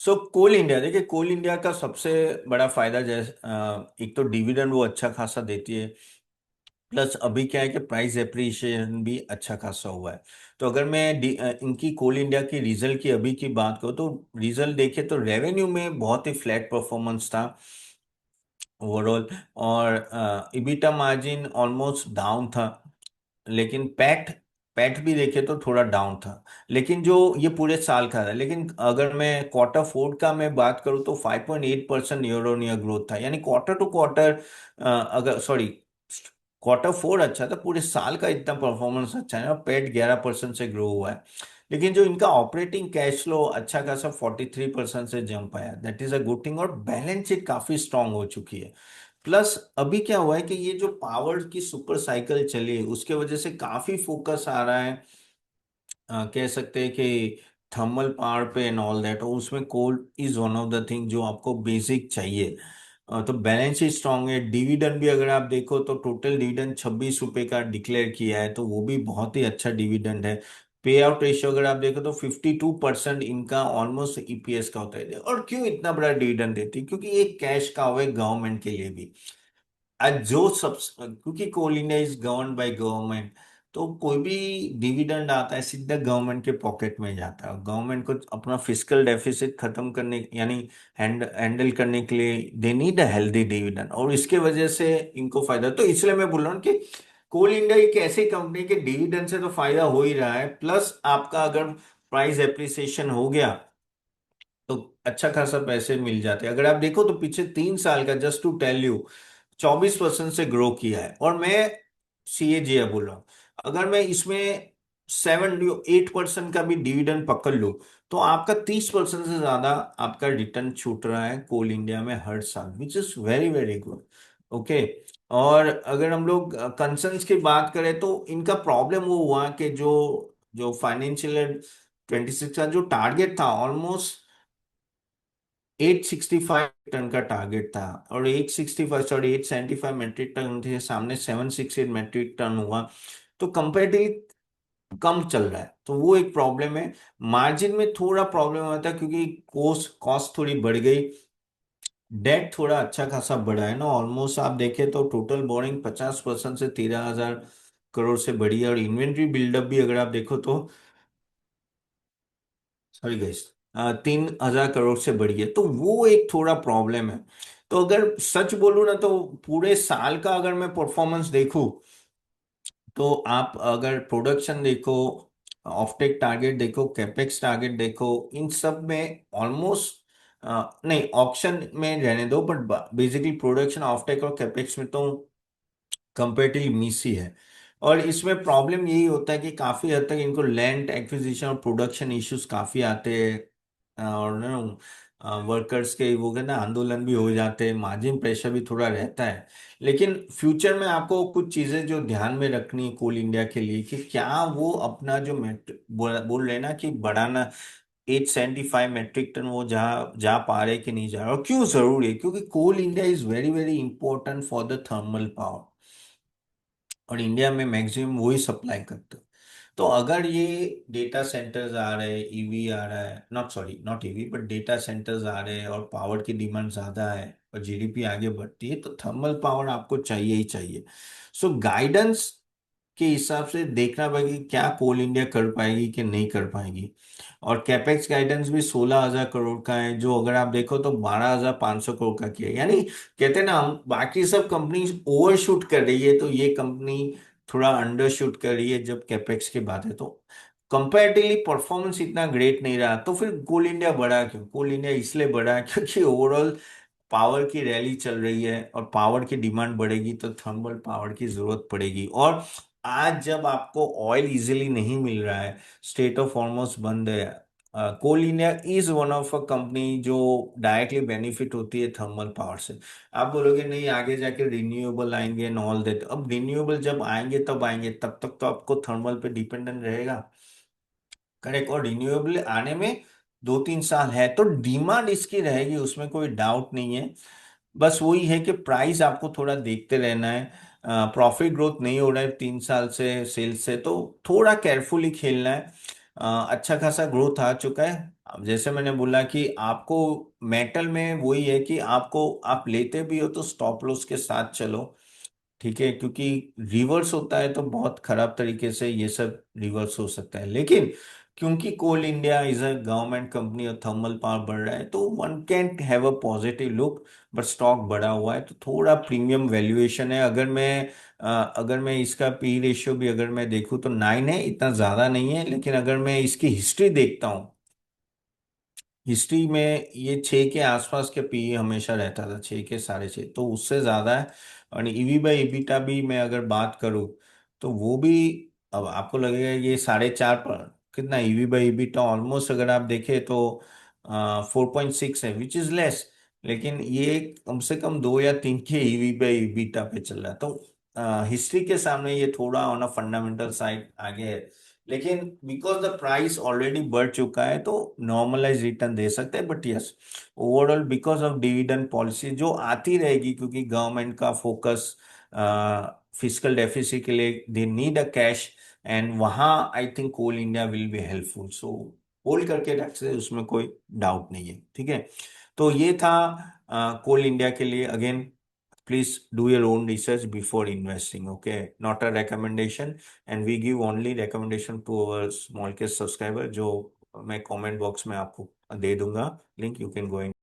सो कोल India, देखिए कोल India का सबसे बड़ा फायदा जैसे एक तो डिविडेंड वो अच्छा खासा देती है। प्लस अभी क्या है कि प्राइस एप्रिसिएशन भी अच्छा खासा हुआ है। तो अगर मैं इनकी कोल इंडिया की रिजल्ट की अभी की बात करूँ तो रिजल्ट देखे तो रेवेन्यू में बहुत ही फ्लैट परफॉर्मेंस था ओवरऑल। और इबिटा मार्जिन ऑलमोस्ट डाउन था। लेकिन पैट पैट भी देखे तो थोड़ा डाउन था। लेकिन जो ये पूरे साल का था, लेकिन अगर मैं क्वार्टर फोर का मैं बात करूँ तो 5.8% ईयर ऑन ईयर ग्रोथ था। यानी क्वार्टर टू क्वार्टर, अगर सॉरी, क्वार्टर फोर अच्छा था, पूरे साल का इतना परफॉर्मेंस अच्छा है और पेट 11% से ग्रो हुआ है। लेकिन जो इनका ऑपरेटिंग कैश फ्लो अच्छा खासा 43% से जंप आया, that is a good thing. और बैलेंस शीट काफी स्ट्रांग हो चुकी है। प्लस अभी क्या हुआ है कि ये जो पावर की सुपर साइकिल चली है उसके वजह से काफी फोकस आ रहा है, कह सकते हैं कि थर्मल पावर पे एंड ऑल दैट। और उसमें coal is one of the thing जो आपको बेसिक चाहिए। तो बैलेंस शीट स्ट्रांग है। डिविडेंड भी अगर आप देखो तो टोटल डिविडेंड 26 रुपए का डिक्लेयर किया है, तो वो भी बहुत ही अच्छा डिविडेंड है। पे आउट रेशियो अगर आप देखो तो 52% इनका ऑलमोस्ट ईपीएस का होता है। और क्यों इतना बड़ा डिविडेंड देती है? क्योंकि ये कैश का हुआ है गवर्नमेंट के लिए भी। आज जो सब, क्योंकि coal India is govern by government, तो कोई भी डिविडेंड आता है सीधा गवर्नमेंट के पॉकेट में जाता है। गवर्नमेंट को अपना फिस्कल डेफिसिट खत्म करने यानी हैंडल करने के लिए they need a healthy dividend, और इसके वजह से इनको फायदा। तो इसलिए मैं बोल रहा हूँ कि कोल इंडिया एक ऐसी कंपनी के डिविडेंड से तो फायदा हो ही रहा है, प्लस आपका अगर प्राइस एप्रिसिएशन हो गया तो अच्छा खासा पैसे मिल जाते हैं। अगर आप देखो तो पीछे 3 साल का, जस्ट टू टेल यू, 24% से ग्रो किया है। और मैं सीएजीआर बोल रहा हूँ, अगर मैं इसमें 7 8% का भी डिविडेंड पकड़ लूँ तो आपका 30% से ज्यादा आपका रिटर्न छूट रहा है कोल इंडिया में हर साल, which is very very good. Okay. और अगर हम लोग कंसर्न्स की बात करें तो इनका प्रॉब्लम वो हुआ कि जो जो फाइनेंशियल 26 का जो टारगेट था, ऑलमोस्ट 865 टन का टारगेट था। और 865, सॉरी, 875 मेट्रिक टन थे, सामने 768 मेट्रिक टन हुआ। तो कंपेरेटिवली कम चल रहा है, तो वो एक प्रॉब्लम है। मार्जिन में थोड़ा प्रॉब्लम आता है क्योंकि कॉस्ट कॉस्ट थोड़ी बढ़ गई। डेट थोड़ा अच्छा खासा बढ़ा है ना, ऑलमोस्ट आप देखें तो टोटल बोरिंग 50% से 13,000 करोड़ से बढ़ी है। और इन्वेंट्री बिल्डअप भी अगर आप देखो तो, सॉरी गाइस, 3,000 करोड़ से बढ़ी है, तो वो एक थोड़ा प्रॉब्लम है। तो अगर सच बोलूं ना तो पूरे साल का अगर मैं परफॉर्मेंस देखूं तो आप अगर प्रोडक्शन देखो, ऑफटेक टारगेट देखो, कैपेक्स टारगेट देखो, इन सब में ऑलमोस्ट, नहीं ऑक्शन में रहने दो, बट बेसिकली प्रोडक्शन, ऑफटेक और कैपेक्स में तो कंपेरेटिवली मिस ही है। और इसमें प्रॉब्लम यही होता है कि काफी हद तक इनको लैंड एक्विजिशन और प्रोडक्शन इश्यूज काफी आते हैं। और ना वर्कर्स के वो कहते हैं आंदोलन भी हो जाते हैं, मार्जिन प्रेशर भी थोड़ा रहता है। लेकिन फ्यूचर में आपको कुछ चीजें जो ध्यान में रखनी है कोल इंडिया के लिए, कि क्या वो अपना जो बोल रहे हैं ना कि बढ़ाना, 875 मेट्रिक टन वो जहाँ जा पा रहे कि नहीं जा रहा, और क्यों जरूरी है? क्योंकि coal India is very very important for the thermal power, और इंडिया में मैक्सिमम वही सप्लाई करते हैं। तो अगर ये डेटा सेंटर्स आ रहे हैं, ईवी आ रहा है, not sorry not EV but data centers आ रहे हैं, और पावर की डिमांड ज्यादा है और जीडीपी आगे बढ़ती है, तो थर्मल पावर आपको चाहिए ही चाहिए। सो गाइडेंस के हिसाब से देखना पड़ेगा कि क्या कोल इंडिया कर पाएगी कि नहीं कर पाएगी। और कैपेक्स गाइडेंस भी 16,000 करोड़ का है, जो अगर आप देखो तो 12,500 करोड़ का किया है। यानी कहते हैं ना, हम बाकी सब कंपनी ओवर शूट कर रही है तो ये कंपनी थोड़ा अंडर शूट कर रही है जब कैपेक्स की बात है। तो कंपैरेटिवली परफॉर्मेंस इतना ग्रेट नहीं रहा, तो फिर कोल इंडिया बढ़ा क्यों? कोल इंडिया इसलिए बढ़ा क्योंकि ओवरऑल पावर की रैली चल रही है, और पावर की डिमांड बढ़ेगी तो थर्मल पावर की जरूरत पड़ेगी। और आज जब आपको ऑयल इजीली नहीं मिल रहा है, स्टेट ऑफ ऑलमोस्ट बंद है, coal India is one of a company जो डायरेक्टली बेनिफिट होती है थर्मल पावर से। आप बोलोगे नहीं आगे जाके रिन्यूएबल आएंगे एंड ऑल दैट, अब रिन्यूएबल जब आएंगे तब आएंगे, तब तक तो आपको थर्मल पे डिपेंडेंट रहेगा। करेक्ट। और रिन्यूएबल आने में 2 3 साल है, तो डिमांड इसकी रहेगी, उसमें कोई डाउट नहीं है। बस वही है कि प्राइस आपको थोड़ा देखते रहना है। प्रॉफिट ग्रोथ नहीं हो रहा है 3 साल से सेल्स से, तो थोड़ा केयरफुली खेलना है। अच्छा खासा ग्रोथ आ चुका है। अब जैसे मैंने बोला कि आपको मेटल में वही है कि आपको, आप लेते भी हो तो स्टॉप लॉस के साथ चलो, ठीक है, क्योंकि रिवर्स होता है तो बहुत खराब तरीके से ये सब रिवर्स हो सकता है। लेकिन क्योंकि coal India is a government company और थर्मल पावर बढ़ रहा है तो one can have a positive look. But stock बढ़ा हुआ है तो थोड़ा प्रीमियम वैल्यूएशन है। अगर मैं इसका पी रेशियो भी अगर मैं देखूँ तो 9 है, इतना ज्यादा नहीं है। लेकिन अगर मैं इसकी हिस्ट्री देखता हूँ, हिस्ट्री में ये 6 के आसपास के पी हमेशा रहता था, 6 के 6.5, तो उससे ज्यादा है। और ईवी बाई ईबिटा भी मैं अगर बात करूँ तो वो भी, अब आपको लगेगा ये 4.5 पर कितना ईवी बाई ईबिटा, ऑलमोस्ट अगर आप देखें तो 4.6 है, विच इज लेस। लेकिन ये कम से कम 2 या 3 के ईवी बाई ईबिटा पे चल रहा है, तो हिस्ट्री के सामने ये थोड़ा ऑन अ फंडामेंटल साइड आगे है। लेकिन बिकॉज द प्राइस ऑलरेडी बढ़ चुका है तो नॉर्मलाइज रिटर्न दे सकते हैं। But yes, overall because of dividend policy जो आती रहेगी, क्योंकि गवर्नमेंट का फोकस फिस्कल डेफिसिट के लिए they need a cash, and वहाँ I think coal India will be helpful. So hold करके रख से उसमें कोई डाउट नहीं है, ठीक है। तो ये था कोल इंडिया के लिए। Again, please do your own research before investing, okay, not a recommendation, and we give only recommendation to our small case subscriber, जो मैं comment box में आपको दे दूंगा link, you can go and